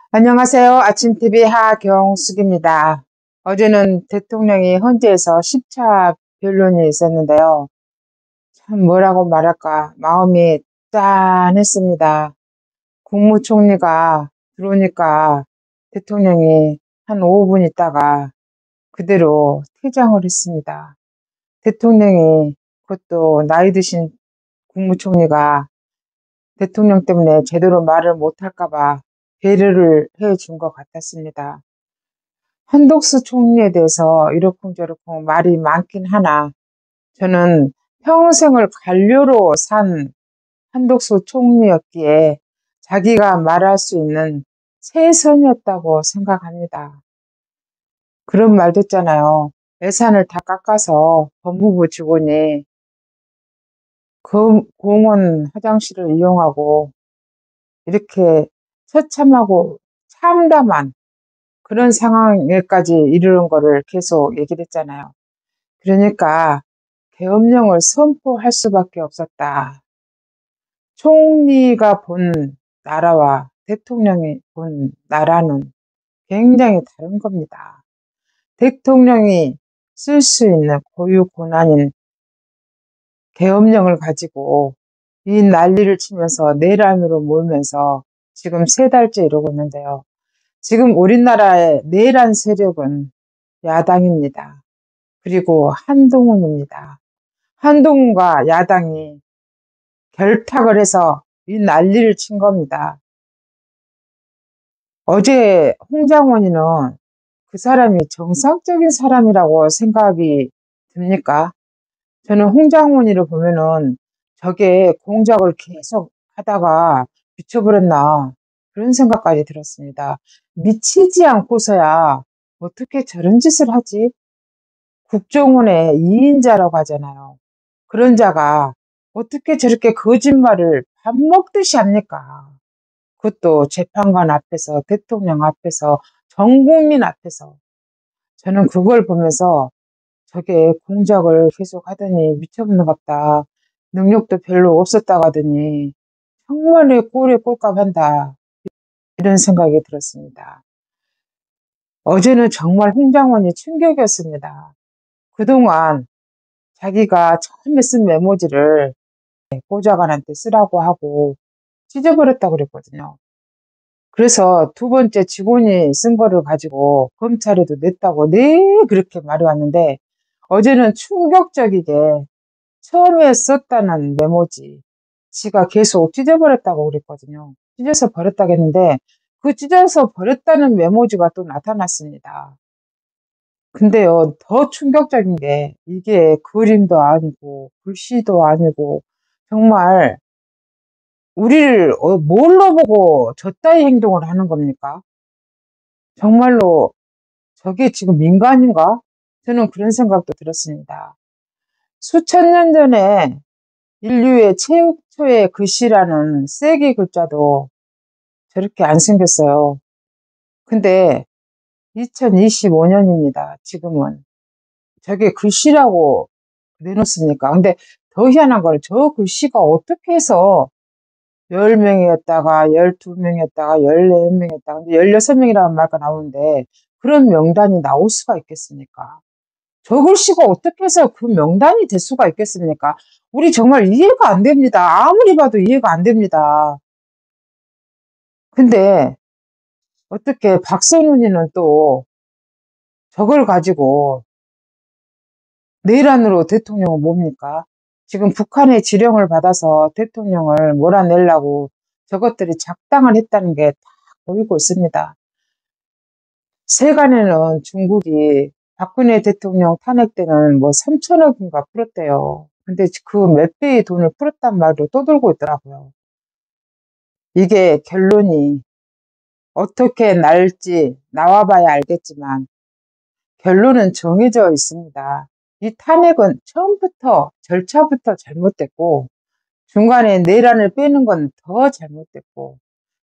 안녕하세요. 아침TV 하경숙입니다. 어제는 대통령이 헌재에서 10차 변론이 있었는데요. 참 뭐라고 말할까 마음이 짠했습니다. 국무총리가 들어오니까 대통령이 한 5분 있다가 그대로 퇴장을 했습니다. 대통령이 그것도 나이 드신 국무총리가 대통령 때문에 제대로 말을 못할까 봐 배려를 해준 것 같았습니다. 한덕수 총리에 대해서 이러쿵저러쿵 말이 많긴 하나 저는 평생을 관료로 산 한덕수 총리였기에 자기가 말할 수 있는 최선이었다고 생각합니다. 그런 말도 있잖아요. 예산을 다 깎아서 법무부 직원이 공원 화장실을 이용하고 이렇게 처참하고 참담한 그런 상황에까지 이르는 거를 계속 얘기를 했잖아요. 그러니까 계엄령을 선포할 수밖에 없었다. 총리가 본 나라와 대통령이 본 나라는 굉장히 다른 겁니다. 대통령이 쓸 수 있는 고유 권한인 계엄령을 가지고 이 난리를 치면서 내란으로 몰면서 지금 3달째 이러고 있는데요. 지금 우리나라의 내란 세력은 야당입니다. 그리고 한동훈입니다. 한동훈과 야당이 결탁을 해서 이 난리를 친 겁니다. 어제 홍장원이는 그 사람이 정상적인 사람이라고 생각이 듭니까? 저는 홍장원이를 보면은 저게 공작을 계속 하다가 미쳐버렸나 그런 생각까지 들었습니다. 미치지 않고서야 어떻게 저런 짓을 하지? 국정원의 2인자라고 하잖아요. 그런 자가 어떻게 저렇게 거짓말을 밥 먹듯이 합니까? 그것도 재판관 앞에서, 대통령 앞에서, 전 국민 앞에서. 저는 그걸 보면서 저게 공작을 계속 하더니 미쳐버렸나 보다. 능력도 별로 없었다고 하더니 정말로 꼴에 꼴값한다. 이런 생각이 들었습니다. 어제는 정말 홍장원이 충격이었습니다. 그동안 자기가 처음에 쓴 메모지를 보좌관한테 쓰라고 하고 찢어버렸다고 그랬거든요. 그래서 두 번째 직원이 쓴 거를 가지고 검찰에도 냈다고 그렇게 말이 왔는데 어제는 충격적이게 처음에 썼다는 메모지 지가 계속 찢어버렸다고 그랬거든요. 찢어서 버렸다고 했는데 그 찢어서 버렸다는 메모지가 또 나타났습니다. 근데요, 더 충격적인 게 이게 그림도 아니고 글씨도 아니고 정말 우리를 뭘로 보고 저따위 행동을 하는 겁니까? 정말로 저게 지금 민간인가? 저는 그런 생각도 들었습니다. 수천 년 전에 인류의 최초의 글씨라는 세기 글자도 저렇게 안 생겼어요. 근데 2025년입니다. 지금은. 저게 글씨라고 내놓습니까? 근데 더 희한한 거는 저 글씨가 어떻게 해서 10명이었다가 12명이었다가 14명이었다가 16명이라는 말가 나오는데 그런 명단이 나올 수가 있겠습니까? 저 글씨가 어떻게 해서 그 명단이 될 수가 있겠습니까? 우리 정말 이해가 안 됩니다. 아무리 봐도 이해가 안 됩니다. 근데 어떻게 박선훈이는 또 저걸 가지고 내란으로 대통령은 뭡니까? 지금 북한의 지령을 받아서 대통령을 몰아내려고 저것들이 작당을 했다는 게 다 보이고 있습니다. 세간에는 중국이 박근혜 대통령 탄핵 때는 뭐 3천억인가 풀었대요. 근데 그 몇 배의 돈을 풀었단 말도 떠돌고 있더라고요. 이게 결론이 어떻게 날지 나와봐야 알겠지만 결론은 정해져 있습니다. 이 탄핵은 처음부터 절차부터 잘못됐고 중간에 내란을 빼는 건 더 잘못됐고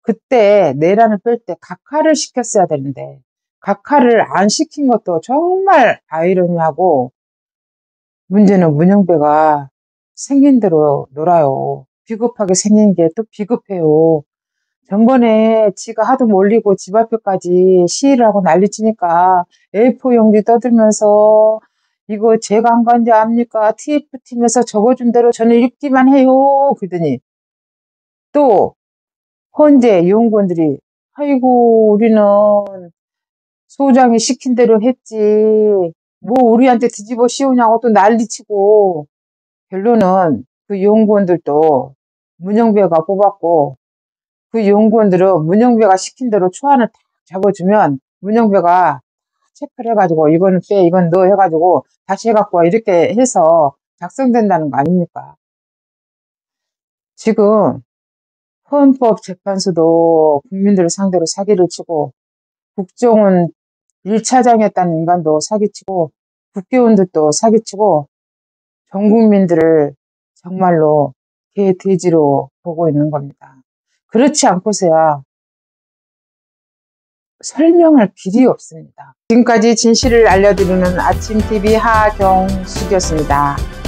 그때 내란을 뺄 때 각하를 시켰어야 되는데 각하를 안 시킨 것도 정말 아이러니하고 문제는 문영배가 생긴 대로 놀아요. 비겁하게 생긴 게 또 비겁해요. 전번에 지가 하도 몰리고 집 앞에까지 시위를 하고 난리치니까 A4 용지 떠들면서 이거 제가 한 건지 압니까? TF팀에서 적어준 대로 저는 읽기만 해요. 그러더니 또 헌재 요원들이 아이고 우리는 소장이 시킨 대로 했지 뭐 우리한테 뒤집어 씌우냐고 또 난리치고 결론은 그 연구원들도 문영배가 뽑았고 그 연구원들은 문영배가 시킨 대로 초안을 딱 잡아주면 문영배가 체크를 해가지고 이거는 빼 이건 넣어 해가지고 다시 해갖고 와 이렇게 해서 작성된다는 거 아닙니까? 지금 헌법재판소도 국민들을 상대로 사기를 치고 국정원 1차장이었다는 인간도 사기치고 국회의원들도 사기치고 전 국민들을 정말로 개돼지로 보고 있는 겁니다. 그렇지 않고서야 설명할 길이 없습니다. 지금까지 진실을 알려드리는 아침TV 하경숙이었습니다.